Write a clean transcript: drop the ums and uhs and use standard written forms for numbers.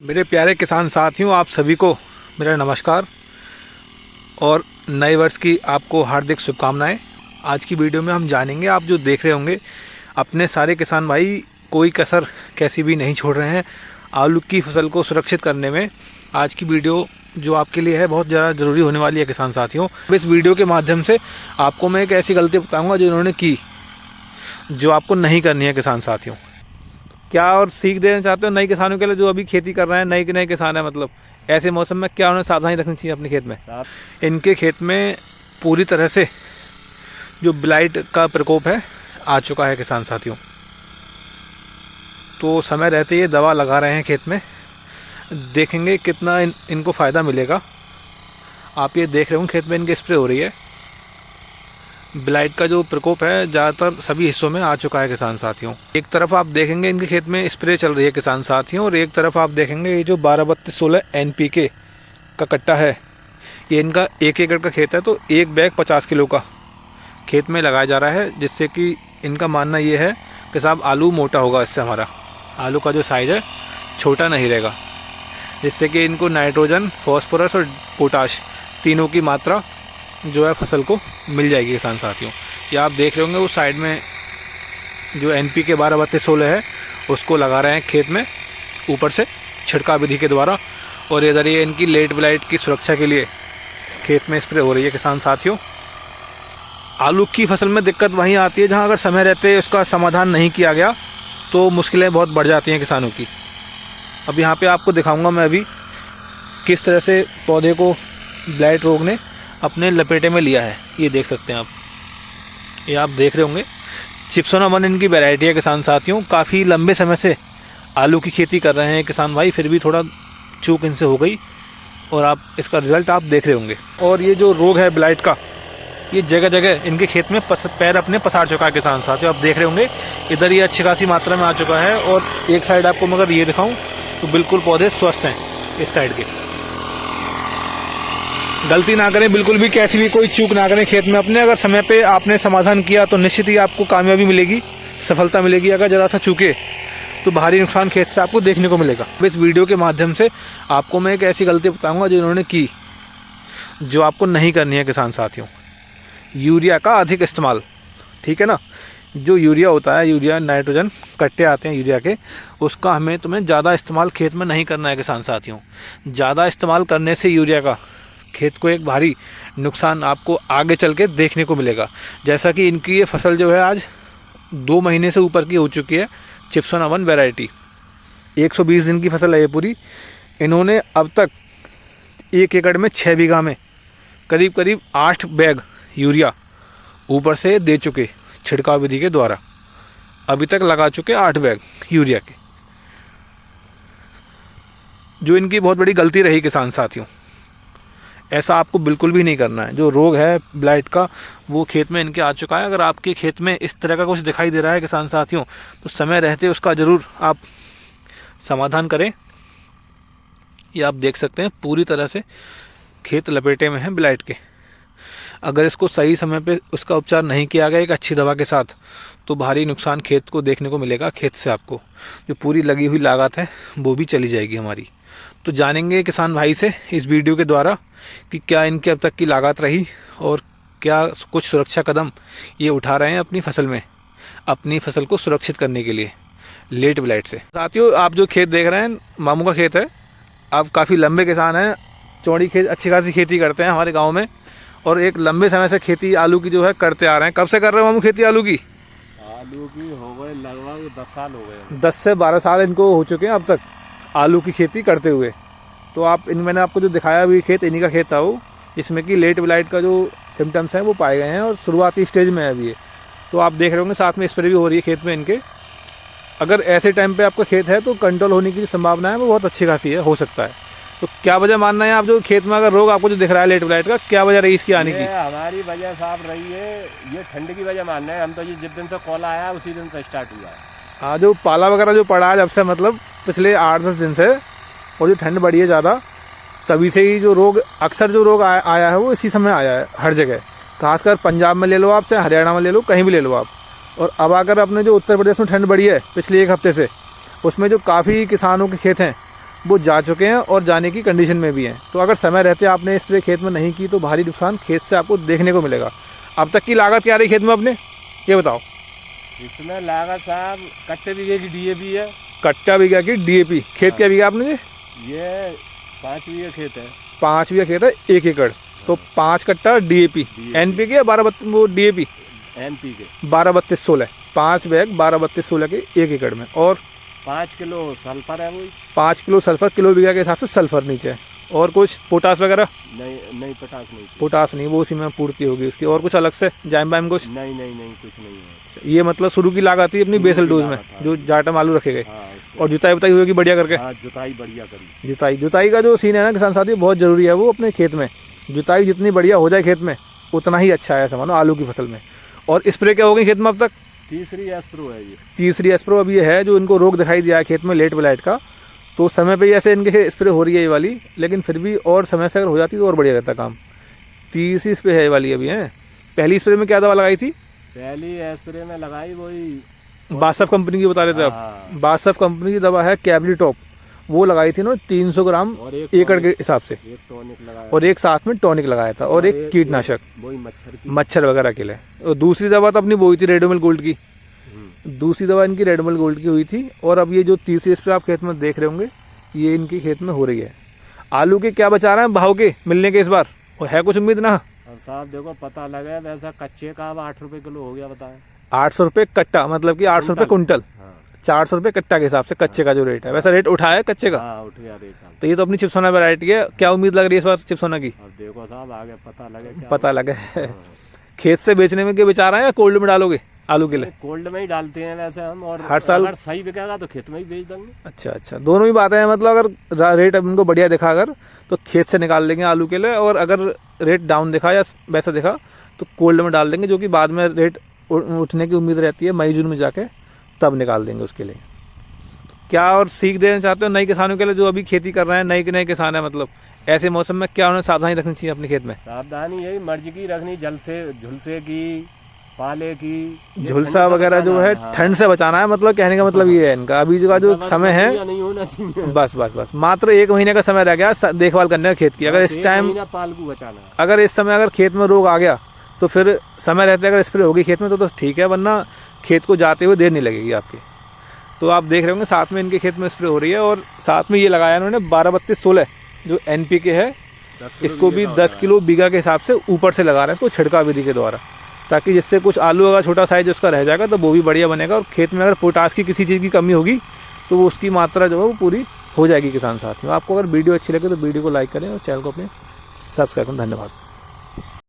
मेरे प्यारे किसान साथियों, आप सभी को मेरा नमस्कार और नए वर्ष की आपको हार्दिक शुभकामनाएं। आज की वीडियो में हम जानेंगे, आप जो देख रहे होंगे, अपने सारे किसान भाई कोई कसर कैसी भी नहीं छोड़ रहे हैं आलू की फसल को सुरक्षित करने में। आज की वीडियो जो आपके लिए है बहुत ज़्यादा ज़रूरी होने वाली है किसान साथियों। इस वीडियो के माध्यम से आपको मैं एक ऐसी गलती बताऊँगा जो इन्होंने की, जो आपको नहीं करनी है किसान साथियों। क्या और सीख देना चाहते हो नए किसानों के लिए जो अभी खेती कर रहे हैं, नए किसान हैं, मतलब ऐसे मौसम में क्या उन्हें सावधानी रखनी चाहिए अपने खेत में? इनके खेत में पूरी तरह से जो ब्लाइट का प्रकोप है आ चुका है किसान साथियों। तो समय रहते ये दवा लगा रहे हैं खेत में, देखेंगे कितना इनको फ़ायदा मिलेगा। आप ये देख रहे हो खेत में इनके स्प्रे हो रही है। ब्लाइट का जो प्रकोप है ज़्यादातर सभी हिस्सों में आ चुका है किसान साथियों। एक तरफ आप देखेंगे इनके खेत में स्प्रे चल रही है किसान साथियों, और एक तरफ आप देखेंगे ये जो 12-32-16 NPK का कट्टा है, ये इनका 1 एकड़ का खेत है। तो 1 बैग 50 किलो का खेत में लगाया जा रहा है, जिससे कि इनका मानना ये है कि साहब आलू मोटा होगा, इससे हमारा आलू का जो साइज़ है छोटा नहीं रहेगा, जिससे कि इनको नाइट्रोजन, फॉस्फोरस और पोटाश तीनों की मात्रा जो है फसल को मिल जाएगी किसान साथियों। ये आप देख रहे होंगे उस साइड में जो NPK 12-32-16 है उसको लगा रहे हैं खेत में ऊपर से छिड़काव विधि के द्वारा, और इधर ये इनकी लेट ब्लाइट की सुरक्षा के लिए खेत में स्प्रे हो रही है किसान साथियों। आलू की फसल में दिक्कत वहीं आती है जहां अगर समय रहते उसका समाधान नहीं किया गया तो मुश्किलें बहुत बढ़ जाती हैं किसानों की। अब यहाँ पे आपको दिखाऊंगा मैं अभी किस तरह से पौधे को ब्लाइट रोग ने अपने लपेटे में लिया है। ये देख सकते हैं आप, ये आप देख रहे होंगे चिप्सोना 1 इनकी वैरायटी है किसान साथियों। काफ़ी लंबे समय से आलू की खेती कर रहे हैं किसान भाई, फिर भी थोड़ा चूक इनसे हो गई और आप इसका रिज़ल्ट आप देख रहे होंगे। और ये जो रोग है ब्लाइट का, ये जगह जगह इनके खेत में पैर अपने पसार चुका है किसान साथियों। आप देख रहे होंगे इधर ये अच्छी खासी मात्रा में आ चुका है, और एक साइड आपको मगर ये दिखाऊँ तो बिल्कुल पौधे स्वस्थ हैं इस साइड के। गलती ना करें, बिल्कुल भी कैसी भी कोई चूक ना करें खेत में अपने। अगर समय पे आपने समाधान किया तो निश्चित ही आपको कामयाबी मिलेगी, सफलता मिलेगी। अगर ज़रा सा चूके तो भारी नुकसान खेत से आपको देखने को मिलेगा। इस वीडियो के माध्यम से आपको मैं एक ऐसी गलती बताऊंगा जो इन्होंने की, जो आपको नहीं करनी है किसान साथियों। यूरिया का अधिक इस्तेमाल, ठीक है ना। जो यूरिया होता है, यूरिया नाइट्रोजन कट्टे आते हैं यूरिया के, उसका हमें तुम्हें ज़्यादा इस्तेमाल खेत में नहीं करना है किसान साथियों। ज़्यादा इस्तेमाल करने से यूरिया का खेत को एक भारी नुकसान आपको आगे चल के देखने को मिलेगा। जैसा कि इनकी ये फसल जो है आज 2 महीने से ऊपर की हो चुकी है, चिप्सोना 1 वैरायटी 120 दिन की फसल है ये पूरी। इन्होंने अब तक 1 एकड़ में 6 बीघा में करीब करीब 8 बैग यूरिया ऊपर से दे चुके छिड़काव विधि के द्वारा। अभी तक लगा चुके 8 बैग यूरिया के, जो इनकी बहुत बड़ी गलती रही किसान साथियों। ऐसा आपको बिल्कुल भी नहीं करना है। जो रोग है ब्लाइट का वो खेत में इनके आ चुका है। अगर आपके खेत में इस तरह का कुछ दिखाई दे रहा है किसान साथियों, तो समय रहते उसका ज़रूर आप समाधान करें। ये आप देख सकते हैं पूरी तरह से खेत लपेटे में है ब्लाइट के। अगर इसको सही समय पे उसका उपचार नहीं किया गया एक अच्छी दवा के साथ, तो भारी नुकसान खेत को देखने को मिलेगा। खेत से आपको जो पूरी लगी हुई लागत है वो भी चली जाएगी हमारी। तो जानेंगे किसान भाई से इस वीडियो के द्वारा कि क्या इनके अब तक की लागत रही और क्या कुछ सुरक्षा कदम ये उठा रहे हैं अपनी फसल में, अपनी फसल को सुरक्षित करने के लिए लेट ब्लाइट से। साथियों, आप जो खेत देख रहे हैं मामू का खेत है। आप काफ़ी लंबे किसान हैं, चौड़ी खेत अच्छी खासी खेती करते हैं हमारे गाँव में, और एक लंबे समय से खेती आलू की जो है करते आ रहे हैं। कब से कर रहे हो मामू खेती आलू की? आलू की हो गए लगभग 10 साल हो गए। 10 से 12 साल इनको हो चुके हैं अब तक आलू की खेती करते हुए। तो आप मैंने आपको जो दिखाया अभी खेत इन्हीं का खेत था वो, जिसमें कि लेट ब्लाइट का जो सिम्टम्स हैं वो पाए गए हैं और शुरुआती स्टेज में है अभी ये। तो आप देख रहे होंगे साथ में स्प्रे भी हो रही है खेत में इनके। अगर ऐसे टाइम पे आपका खेत है तो कंट्रोल होने की संभावना है वो बहुत अच्छी खासी है, हो सकता है। तो क्या वजह मानना है आप जो खेत में अगर रोग आपको जो दिख रहा है लेट ब्लाइट का, क्या वजह रही इसकी आने की? हमारी वजह साफ रही है, ये ठंड की वजह मानना है। हम तो ये जिस दिन से कॉल आया उसी दिन से स्टार्ट हुआ है। हाँ, जो पाला वगैरह जो पड़ा है जब से, मतलब पिछले 8-10 दिन से, और जो ठंड बढ़ी है ज़्यादा, तभी से ही जो रोग अक्सर जो रोग आया है वो इसी समय आया है हर जगह। खासकर पंजाब में ले लो आप, चाहे हरियाणा में ले लो, कहीं भी ले लो आप। और अब अगर अपने जो उत्तर प्रदेश में ठंड बढ़ी है पिछले 1 हफ्ते से, उसमें जो काफ़ी किसानों के खेत हैं वो जा चुके हैं और जाने की कंडीशन में भी हैं। तो अगर समय रहते आपने स्प्रे खेत में नहीं की तो भारी नुकसान खेत से आपको देखने को मिलेगा। अब तक की लागत क्या रही खेत में अपने, ये बताओ। इसमें लागत साहब कट्टे बीघे की DAP है। कट्टा बीघा की DAP, खेत क्या बीघा आपने? ये 5 बीघे खेत है। 5 बीघा खेत है, 1 एकड़, तो 5 कट्टा DAP NPK या 12 वो DAP NPK 12-32-16, 5 बैग 12-32-16 के 1 एकड़ में। और 5 किलो सल्फर है। वही 5 किलो सल्फर किलो बीघा के हिसाब से सल्फर नीचे है। और कुछ पोटास वगैरह? नहीं पोटास नहीं। पोटास नहीं, वो उसी में पूर्ति होगी उसकी। और कुछ अलग से जाइम बाइम कुछ? नहीं कुछ नहीं है। ये मतलब शुरू की लागत थी अपनी बेसल डोज में जो जाटम आलू रखे गए। और जुताई बताई होगी बढ़िया करके? जुताई बढ़िया करी। जुताई का जो सीन है ना किसान साथी, बहुत जरूरी है वो अपने खेत में। जुताई जितनी बढ़िया हो जाए खेत में उतना ही अच्छा है समझो आलू की फसल में। और स्प्रे क्या हो गई खेत में अब तक? तीसरी एस्प्रो है ये। तीसरी एस्प्रो अब ये है जो इनको रोग दिखाई दिया है खेत में लेट ब्लाइट का। तो समय पे ऐसे इनके स्प्रे हो रही है ये वाली, लेकिन फिर भी और समय से अगर हो जाती तो और बढ़िया रहता काम। तीसरी स्प्रे है ये वाली अभी है। पहली स्प्रे में क्या दवा लगाई थी? पहली स्प्रे में लगाई वही बासफ कंपनी की बता रहे थे आप। बासफ कंपनी की दवा है कैबली टॉप, वो लगाई थी ना 300 ग्राम एकड़ के हिसाब से। एक टॉनिक लगाया और एक साथ में टॉनिक लगाया था और एक कीटनाशक वही मच्छर वगैरह के लिए। और दूसरी दवा तो अपनी वो हुई थी रेडोमिल गोल्ड की। दूसरी दवा इनकी रेडोमिल गोल्ड की हुई थी। और अब ये जो तीसरी स्प्रे आप खेत में देख रहे होंगे ये इनकी खेत में हो रही है। आलू के क्या बचा रहे हैं भाव के मिलने के इस बार, और है कुछ उम्मीद ना? और साहब देखो पता लगे वैसा कच्चे का अब 8 रुपए किलो हो गया। बताए 800 रुपये कट्टा, मतलब कि 800 रुपये कुंटल। 400 रुपये कट्टा के हिसाब से कच्चे का जो रेट है, वैसा रेट उठा है कच्चे का? उठ गया रेट। तो ये तो अपनी चिप्सोना वैरायटी है। क्या उम्मीद लग रही है इस बार चिप्सोना की? अब देखो साहब आगे पता लगे। खेत से बेचने में क्या बेचा रहे हैं या कोल्ड में डालोगे आलू के लिए? कोल्ड में ही डालते हैं वैसे हम। और हर साल अगर सही बिकेगा तो खेत में ही बेच देंगे। अच्छा, दोनों ही बातें हैं। मतलब अगर रेट इनको बढ़िया दिखा अगर तो खेत से निकाल लेंगे आलू के लिए, और अगर रेट डाउन दिखा या वैसा दिखा तो कोल्ड में डाल देंगे, जो कि बाद में रेट उठने की उम्मीद रहती है मई जून में जाके, तब निकाल देंगे उसके लिए। तो क्या और सीख देना चाहते हो नए किसानों के लिए जो अभी खेती कर रहे हैं, नए किसान हैं, मतलब ऐसे मौसम में क्या उन्हें सावधानी रखनी चाहिए अपने खेत में? सावधानी यही मर्जी की रखनी, जल से झुलसे की, पाले की। झुलसा वगैरह जो है ठंड से बचाना है, मतलब कहने का मतलब ये है इनका। अभी का जो समय है नहीं होना चाहिए। बस मात्र 1 महीने का समय रह गया देखभाल करने का खेत की। अगर इस टाइम पालकू बचाना, अगर इस समय अगर खेत में रोग आ गया तो फिर समय रहते अगर स्प्रे होगी खेत में तो ठीक है, वरना खेत को जाते हुए देर नहीं लगेगी आपकी। तो आप देख रहे होंगे साथ में इनके खेत में स्प्रे हो रही है। और साथ में ये लगाया इन्होंने 12-32-16 जो NPK है, इसको भी 10 किलो बीघा के हिसाब से ऊपर से लगा रहे हैं इसको छिड़काव विधि के द्वारा, ताकि जिससे कुछ आलू अगर छोटा साइज उसका रह जाएगा तो वो भी बढ़िया बनेगा। और खेत में अगर पोटास की किसी चीज़ की कमी होगी तो वो उसकी मात्रा जो है वो पूरी हो जाएगी किसान साथ में। आपको अगर वीडियो अच्छी लगे तो वीडियो को लाइक करें और चैनल को अपने सब्सक्राइब करें। धन्यवाद।